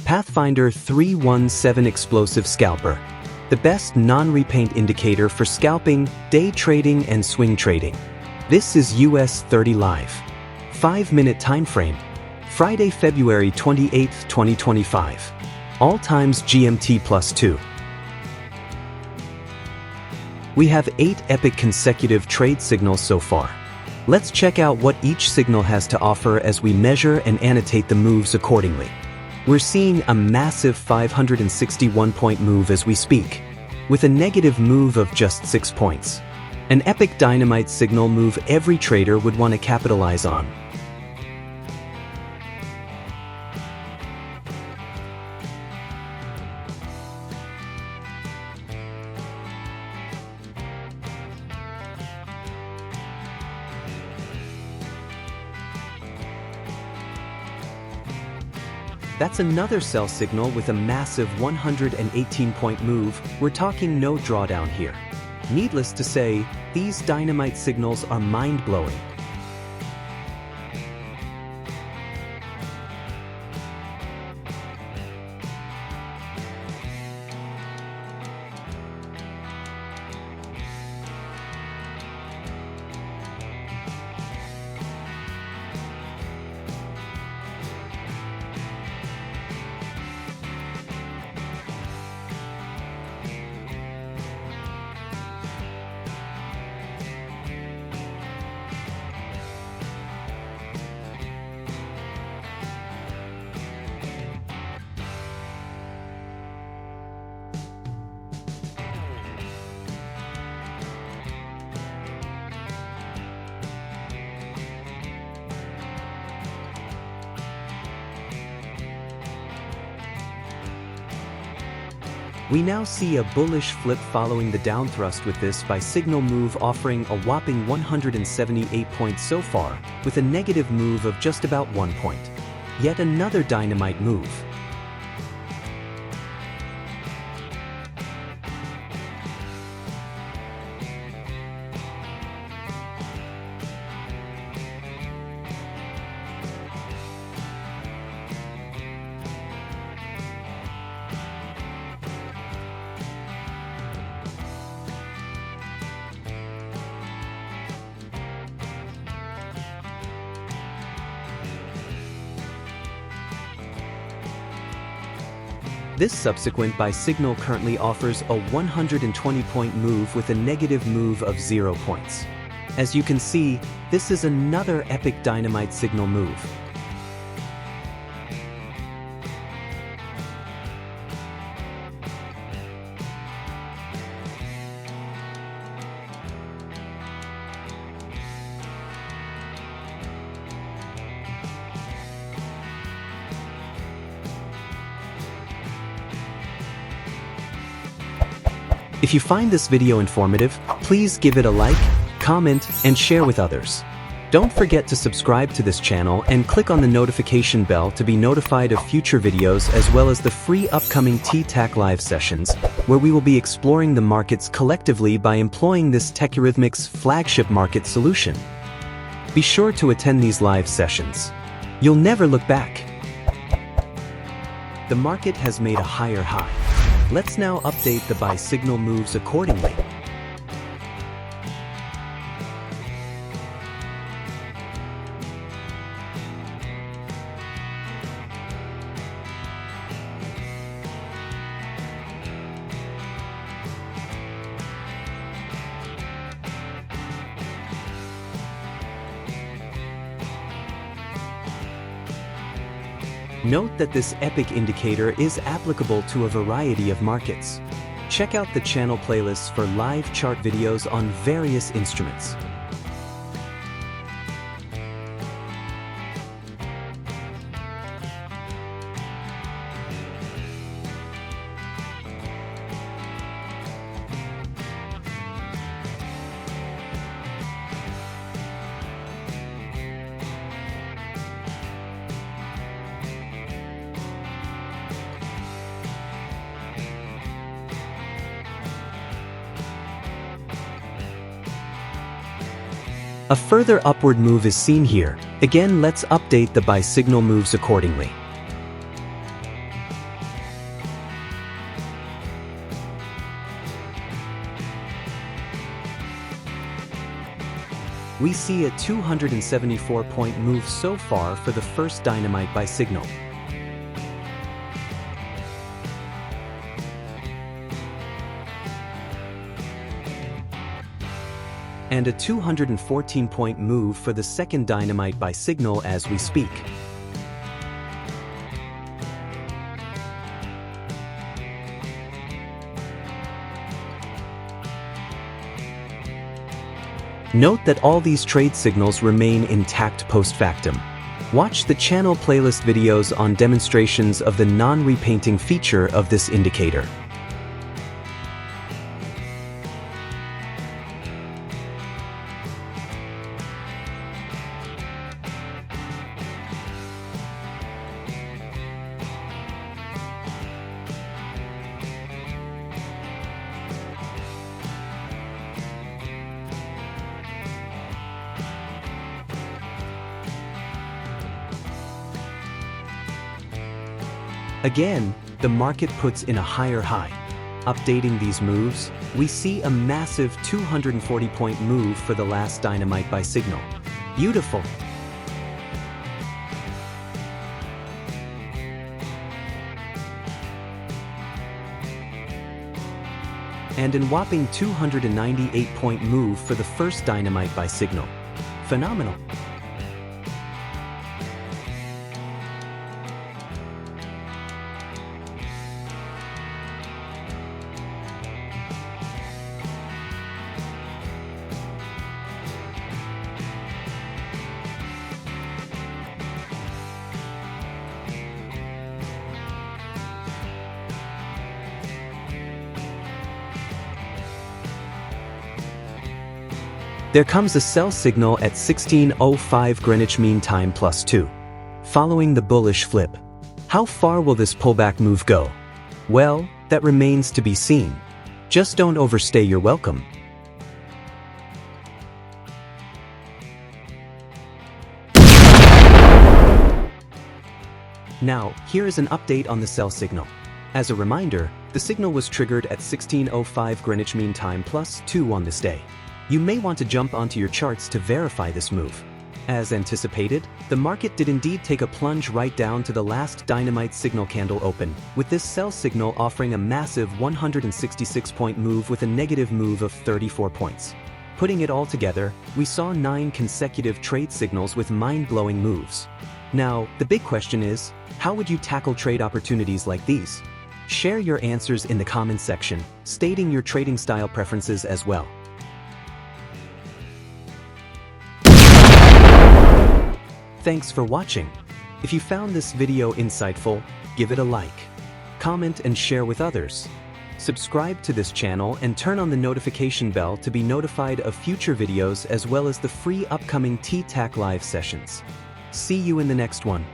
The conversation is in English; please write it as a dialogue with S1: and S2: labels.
S1: Pathfinder 317 Explosive Scalper, the best non-repaint indicator for scalping, day trading, and swing trading. This is US30 Live. 5-minute time frame. Friday, February 28, 2025. All times GMT +2. We have 8 epic consecutive trade signals so far. Let's check out what each signal has to offer as we measure and annotate the moves accordingly. We're seeing a massive 561-point move as we speak, with a negative move of just 6 points. An epic dynamite signal move every trader would want to capitalize on. That's another sell signal with a massive 118-point move. We're talking no drawdown here. Needless to say, these dynamite signals are mind-blowing. We now see a bullish flip following the down thrust with this buy signal move offering a whopping 178 points so far, with a negative move of just about 1 point. Yet another dynamite move. This subsequent buy signal currently offers a 120-point move with a negative move of 0 points. As you can see, this is another epic dynamite signal move. If you find this video informative, please give it a like, comment, and share with others. Don't forget to subscribe to this channel and click on the notification bell to be notified of future videos as well as the free upcoming TTAC live sessions, where we will be exploring the markets collectively by employing this Tekyrithmics flagship market solution. Be sure to attend these live sessions. You'll never look back. The market has made a higher high. Let's now update the buy signal moves accordingly. Note that this epic indicator is applicable to a variety of markets. Check out the channel playlists for live chart videos on various instruments. A further upward move is seen here. Again, let's update the buy signal moves accordingly. We see a 274-point move so far for the first dynamite buy signal. And a 214-point move for the second dynamite buy signal as we speak. Note that all these trade signals remain intact post-factum. Watch the channel playlist videos on demonstrations of the non-repainting feature of this indicator. Again, the market puts in a higher high. Updating these moves, we see a massive 240-point move for the last dynamite buy signal. Beautiful! And a whopping 298-point move for the first dynamite buy signal. Phenomenal! There comes a sell signal at 16:05 Greenwich Mean Time +2. Following the bullish flip. How far will this pullback move go? Well, that remains to be seen. Just don't overstay your welcome. Now, here is an update on the sell signal. As a reminder, the signal was triggered at 16:05 Greenwich Mean Time +2 on this day. You may want to jump onto your charts to verify this move. As anticipated, the market did indeed take a plunge right down to the last dynamite signal candle open, with this sell signal offering a massive 166-point move with a negative move of 34 points. Putting it all together, we saw 9 consecutive trade signals with mind-blowing moves. Now, the big question is, how would you tackle trade opportunities like these? Share your answers in the comments section, stating your trading style preferences as well. Thanks for watching. If you found this video insightful, give it a like, comment and share with others. Subscribe to this channel and turn on the notification bell to be notified of future videos as well as the free upcoming TTAC live sessions. See you in the next one.